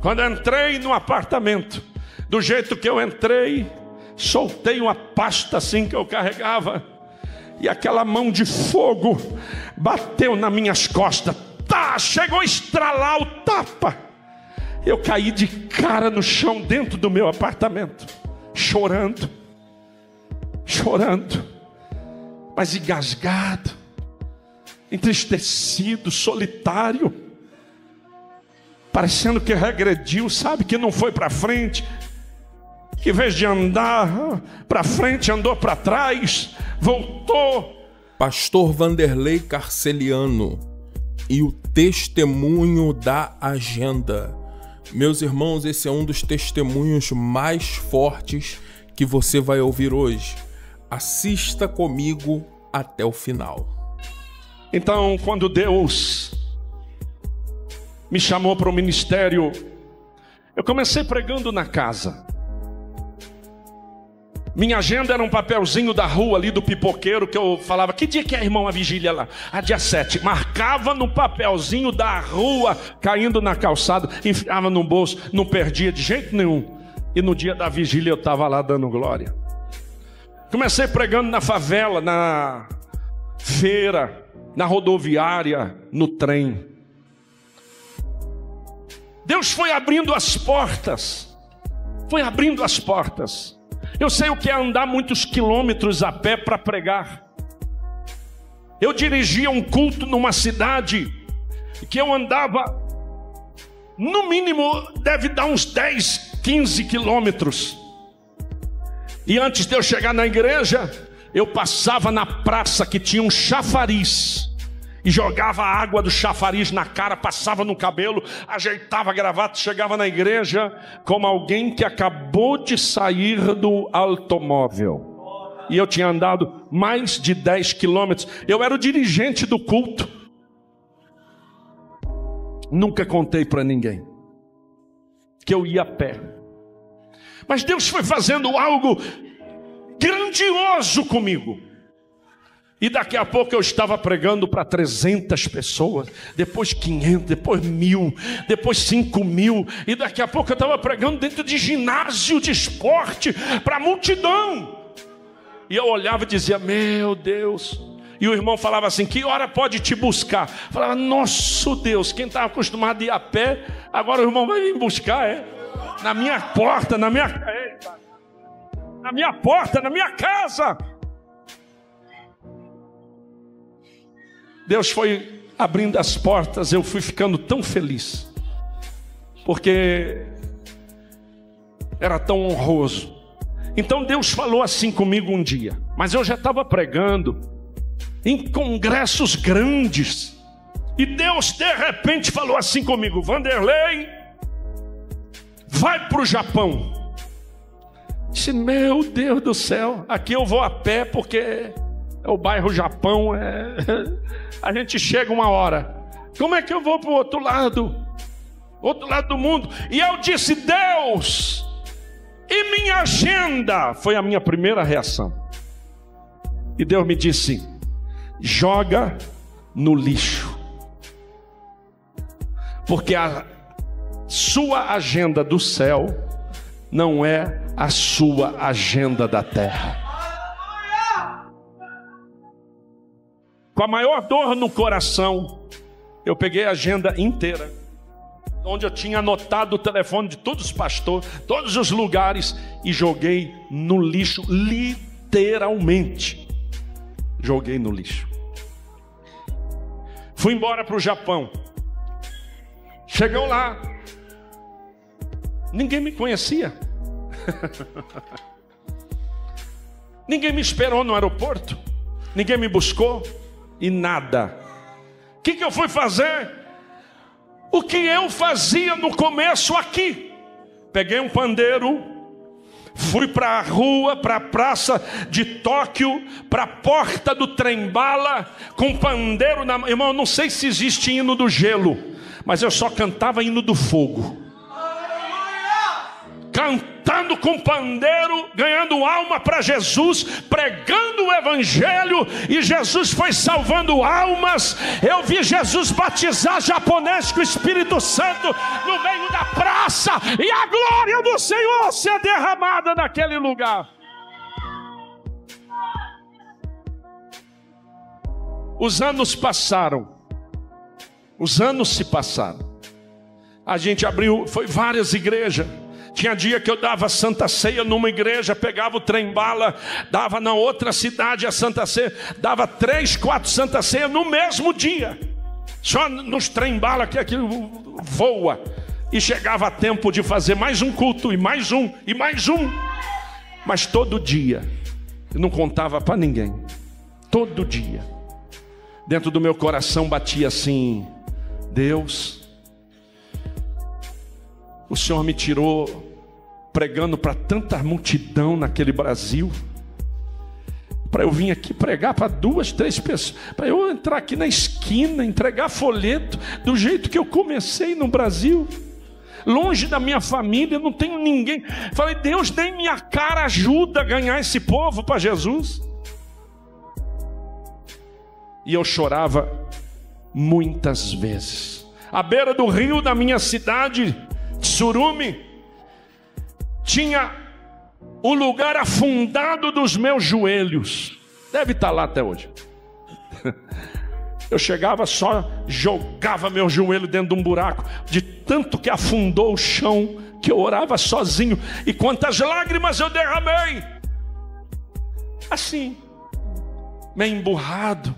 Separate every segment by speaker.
Speaker 1: Quando eu entrei no apartamento, do jeito que eu entrei, soltei uma pasta assim que eu carregava, e aquela mão de fogo bateu nas minhas costas. Tá, chegou a estralar o tapa. Eu caí de cara no chão dentro do meu apartamento, chorando, mas engasgado, entristecido, solitário, parecendo que regrediu, sabe, que não foi para frente, que em vez de andar para frente, andou para trás, voltou.
Speaker 2: Pastor Vanderlei Carceliano e o testemunho da agenda. Meus irmãos, esse é um dos testemunhos mais fortes que você vai ouvir hoje. Assista comigo até o final.
Speaker 1: Então, quando Deus me chamou para o ministério, eu comecei pregando na casa. Minha agenda era um papelzinho da rua ali do pipoqueiro, que eu falava, que dia que é, irmão, a vigília lá? Dia 7. Marcava no papelzinho da rua, caindo na calçada, enfiava no bolso, não perdia de jeito nenhum. E no dia da vigília eu estava lá dando glória. Comecei pregando na favela, na feira, na rodoviária, no trem. Deus foi abrindo as portas. Eu sei o que é andar muitos quilômetros a pé para pregar. Eu dirigia um culto numa cidade que eu andava, no mínimo, deve dar uns 10, 15 quilômetros. E antes de eu chegar na igreja, eu passava na praça que tinha um chafariz e jogava a água do chafariz na cara, passava no cabelo, ajeitava a gravata, chegava na igreja como alguém que acabou de sair do automóvel. E eu tinha andado mais de 10 quilômetros. Eu era o dirigente do culto. Nunca contei para ninguém que eu ia a pé. Mas Deus foi fazendo algo grandioso comigo. E daqui a pouco eu estava pregando para 300 pessoas, depois 500, depois 1.000, depois 5.000. E daqui a pouco eu estava pregando dentro de ginásio de esporte para a multidão. E eu olhava e dizia, meu Deus. E o irmão falava assim, que hora pode te buscar? Eu falava, nosso Deus, quem estava acostumado a ir a pé, agora o irmão vai me buscar, é? Na minha porta, na minha porta, na minha casa. Deus foi abrindo as portas, eu fui ficando tão feliz, porque era tão honroso. Então Deus falou assim comigo um dia, mas eu já estava pregando em congressos grandes, e Deus de repente falou assim comigo, Vanderlei, vai para o Japão. Disse, meu Deus do céu, aqui eu vou a pé porque é o bairro Japão, a gente chega uma hora. Como é que eu vou para o outro lado do mundo? E eu disse, Deus, e minha agenda? Foi a minha primeira reação. E Deus me disse, joga no lixo, porque a sua agenda do céu não é a sua agenda da terra. Com a maior dor no coração, eu peguei a agenda inteira, onde eu tinha anotado o telefone de todos os pastores, todos os lugares, e joguei no lixo, literalmente. Joguei no lixo. Fui embora para o Japão. Chegou lá, ninguém me conhecia. Ninguém me esperou no aeroporto, ninguém me buscou. E nada. O que eu fui fazer? O que eu fazia no começo aqui. Peguei um pandeiro, fui para a rua, para a praça de Tóquio, para a porta do trem-bala, com pandeiro na mão. Irmão, eu não sei se existe hino do gelo, mas eu só cantava hino do fogo. Cantando tocando com pandeiro, ganhando alma para Jesus, pregando o evangelho, e Jesus foi salvando almas. Eu vi Jesus batizar japonês com o Espírito Santo no meio da praça, e a glória do Senhor ser derramada naquele lugar. Os anos passaram, os anos se passaram. A gente abriu, foi várias igrejas. Tinha dia que eu dava Santa Ceia numa igreja, pegava o trem-bala, dava na outra cidade a Santa Ceia, dava 3, 4 Santa Ceia no mesmo dia. Só nos trem-bala que aquilo voa. E chegava a tempo de fazer mais um culto, e mais um, e mais um. Mas todo dia, eu não contava para ninguém. Todo dia. Dentro do meu coração batia assim: Deus, o Senhor me tirou pregando para tanta multidão naquele Brasil, para eu vir aqui pregar para 2, 3 pessoas, para eu entrar aqui na esquina, entregar folheto do jeito que eu comecei no Brasil, longe da minha família, não tenho ninguém. Falei: Deus, nem minha cara ajuda a ganhar esse povo para Jesus. E eu chorava muitas vezes. À beira do rio da minha cidade, Tsurumi, tinha o lugar afundado dos meus joelhos. Deve estar lá até hoje. Eu chegava, só jogava meu joelho dentro de um buraco, de tanto que afundou o chão, que eu orava sozinho. E quantas lágrimas eu derramei, assim, meio emburrado,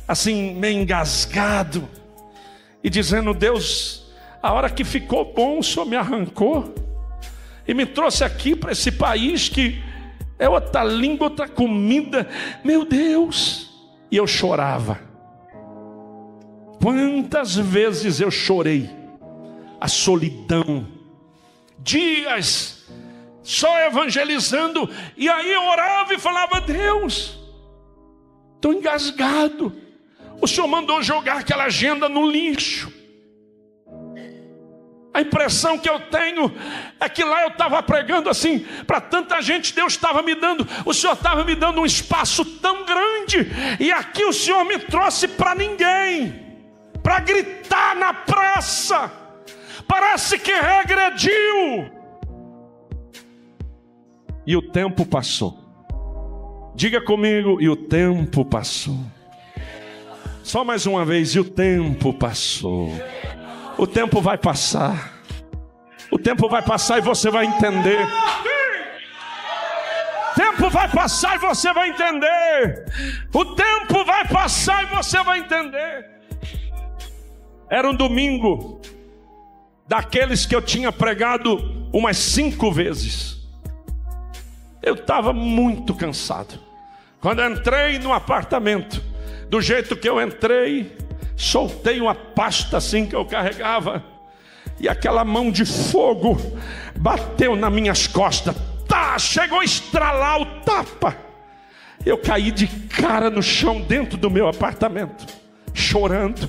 Speaker 1: assim, meio engasgado, e dizendo: Deus, a hora que ficou bom, o Senhor me arrancou e me trouxe aqui para esse país que é outra língua, outra comida, meu Deus. E eu chorava. Quantas vezes eu chorei a solidão, dias só evangelizando, e aí eu orava e falava: Deus, estou engasgado, o Senhor mandou jogar aquela agenda no lixo. A impressão que eu tenho é que lá eu estava pregando assim para tanta gente, Deus estava me dando, o Senhor estava me dando um espaço tão grande, e aqui o Senhor me trouxe para ninguém, para gritar na praça. Parece que regrediu. E o tempo passou. Diga comigo: e o tempo passou. Só mais uma vez: e o tempo passou. O tempo vai passar. O tempo vai passar e você vai entender. O tempo vai passar e você vai entender. O tempo vai passar e você vai entender. Era um domingo daqueles que eu tinha pregado umas 5 vezes. Eu estava muito cansado. Quando eu entrei no apartamento, do jeito que eu entrei, soltei uma pasta assim que eu carregava, e aquela mão de fogo bateu nas minhas costas. Tá, chegou a estralar o tapa. Eu caí de cara no chão dentro do meu apartamento, chorando,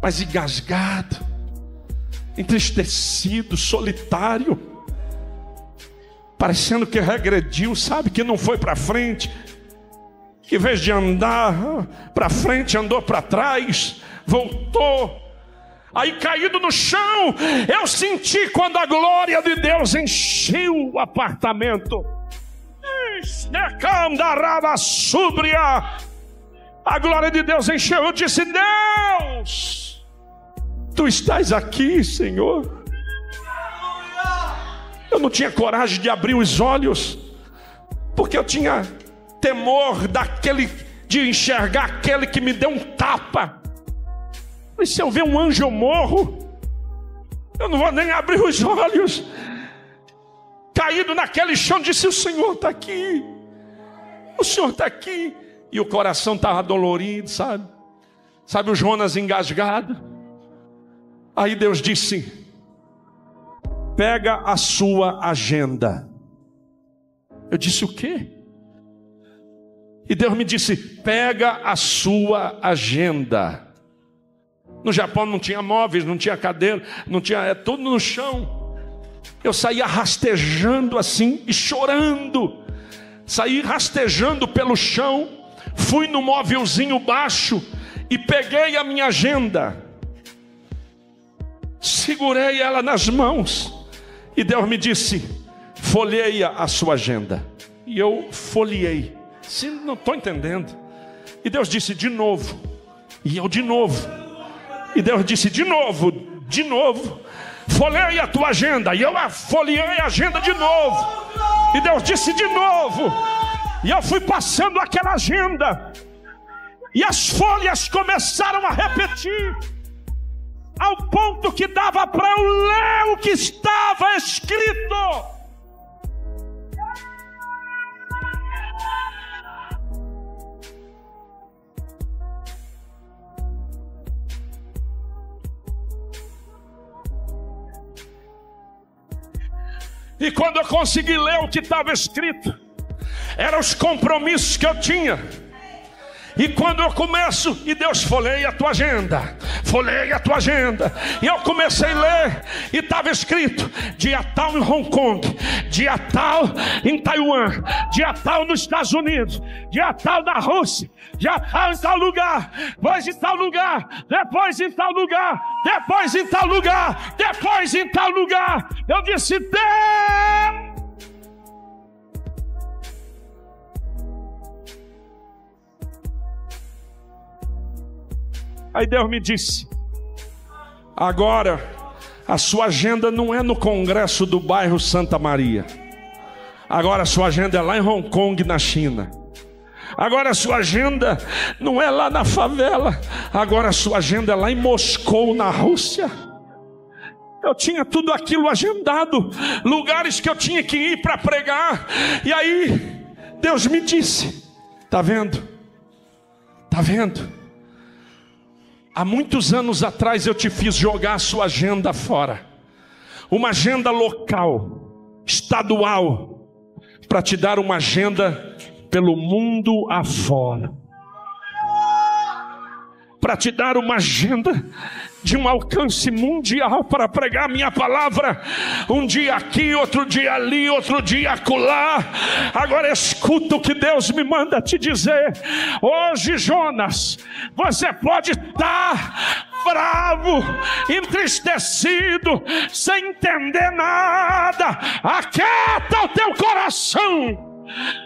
Speaker 1: mas engasgado, entristecido, solitário, parecendo que regrediu, sabe, que não foi para frente. Em vez de andar para frente, andou para trás, voltou. Aí, caído no chão, eu senti quando a glória de Deus encheu o apartamento. A glória de Deus encheu. Eu disse: Deus, Tu estás aqui, Senhor. Eu não tinha coragem de abrir os olhos, porque eu tinha temor de enxergar aquele que me deu um tapa. Mas se eu ver um anjo eu morro. Eu não vou nem abrir os olhos. Caído naquele chão, disse: o Senhor está aqui. O Senhor está aqui. E o coração estava dolorido, sabe? Sabe o Jonas engasgado? Aí Deus disse: pega a sua agenda. Eu disse: o quê? E Deus me disse: pega a sua agenda. No Japão não tinha móveis, não tinha cadeira, não tinha, tudo no chão. Eu saía rastejando assim e chorando. Saí rastejando pelo chão, fui no móvelzinho baixo e peguei a minha agenda. Segurei ela nas mãos e Deus me disse: folheia a sua agenda. E eu folheei. Sim, não estou entendendo. E Deus disse: de novo. E eu de novo. E Deus disse: de novo, folheia a tua agenda. E eu folheei a agenda de novo. E Deus disse: de novo. E eu fui passando aquela agenda. E as folhas começaram a repetir, ao ponto que dava para eu ler o que estava escrito. E quando eu consegui ler o que estava escrito, eram os compromissos que eu tinha. E quando eu começo, e Deus folheia a tua agenda, folheia a tua agenda. E eu comecei a ler, e estava escrito: dia tal em Hong Kong, dia tal em Taiwan, dia tal nos Estados Unidos, dia tal na Rússia, dia tal em tal lugar, depois em tal lugar, depois em tal lugar, depois em tal lugar, depois em tal lugar. Eu disse: Deus! Aí Deus me disse: agora a sua agenda não é no congresso do bairro Santa Maria. Agora a sua agenda é lá em Hong Kong, na China. Agora a sua agenda não é lá na favela. Agora a sua agenda é lá em Moscou, na Rússia. Eu tinha tudo aquilo agendado, lugares que eu tinha que ir para pregar. E aí Deus me disse: tá vendo? Tá vendo? Há muitos anos atrás eu te fiz jogar a sua agenda fora. Uma agenda local, estadual, para te dar uma agenda pelo mundo afora. Para te dar uma agenda de um alcance mundial para pregar a minha palavra. Um dia aqui, outro dia ali, outro dia acolá. Agora escuta o que Deus me manda te dizer. Hoje, Jonas, você pode estar bravo, entristecido, sem entender nada. Aquieta o teu coração.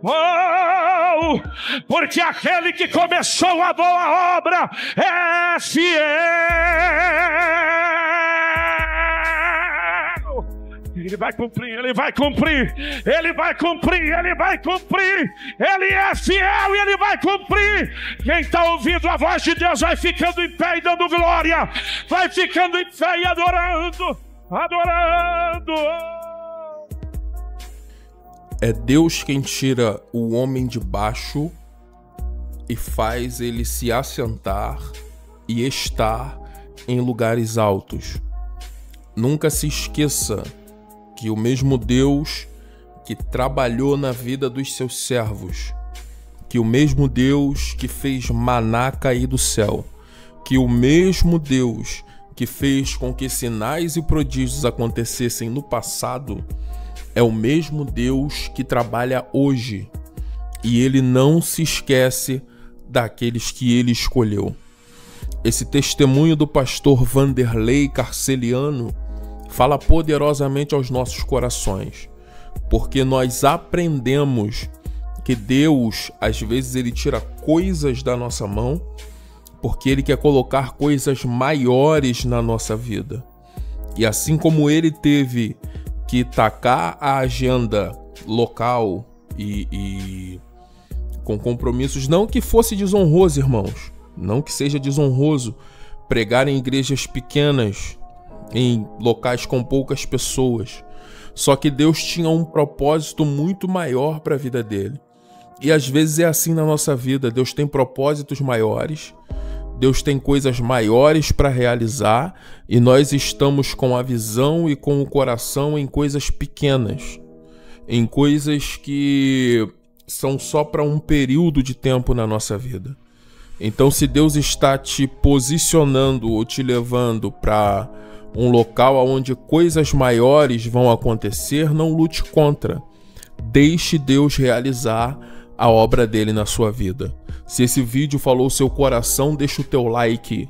Speaker 1: Oh, porque aquele que começou a boa obra é fiel. Ele vai cumprir, ele vai cumprir, ele vai cumprir, ele vai cumprir. Ele é fiel e ele vai cumprir. Quem está ouvindo a voz de Deus vai ficando em pé e dando glória, vai ficando em pé e adorando, adorando.
Speaker 2: É Deus quem tira o homem de baixo e faz ele se assentar e estar em lugares altos. Nunca se esqueça que o mesmo Deus que trabalhou na vida dos seus servos, que o mesmo Deus que fez maná cair do céu, que o mesmo Deus que fez com que sinais e prodígios acontecessem no passado, é o mesmo Deus que trabalha hoje, e Ele não se esquece daqueles que Ele escolheu. Esse testemunho do pastor Vanderlei Carceliano fala poderosamente aos nossos corações, porque nós aprendemos que Deus, às vezes, Ele tira coisas da nossa mão, porque Ele quer colocar coisas maiores na nossa vida. E assim como Ele teve que tacar a agenda local e com compromissos, não que fosse desonroso, irmãos, não que seja desonroso pregar em igrejas pequenas, em locais com poucas pessoas, só que Deus tinha um propósito muito maior para a vida dele. E às vezes é assim na nossa vida, Deus tem propósitos maiores, Deus tem coisas maiores para realizar, e nós estamos com a visão e com o coração em coisas pequenas, em coisas que são só para um período de tempo na nossa vida. Então, se Deus está te posicionando ou te levando para um local onde coisas maiores vão acontecer, não lute contra. Deixe Deus realizar a obra dele na sua vida. Se esse vídeo falou seu coração, deixa o teu like.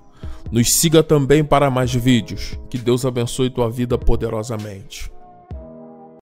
Speaker 2: Nos siga também para mais vídeos. Que Deus abençoe tua vida poderosamente.